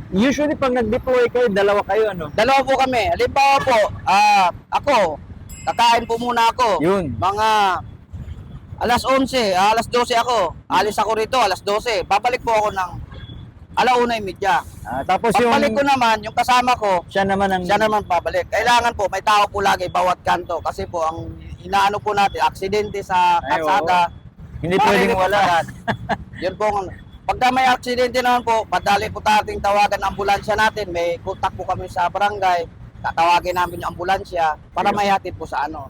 Usually, pag nag-deploy kayo, dalawa kayo, ano? Dalawa po kami. Halimbawa po, ako, kakain po muna ako. Yun. Mga alas 11, alas 12 ako. Alis ako rito, alas 12. Babalik po ako ng 1:30. Tapos Pagbalik ko naman, yung kasama ko, siya naman pabalik. Kailangan po, may tao po lagi bawat kanto. Kasi po, ang inaano po natin, aksidente sa Ay, kalsada. hindi pwedeng wala. Yun po, pagka may aksidente naman po, padali po tating tawagan ang ambulansya natin. May contact po kami sa barangay. Tatawagin namin yung ambulansya para Ayun. may hatid po sa ano.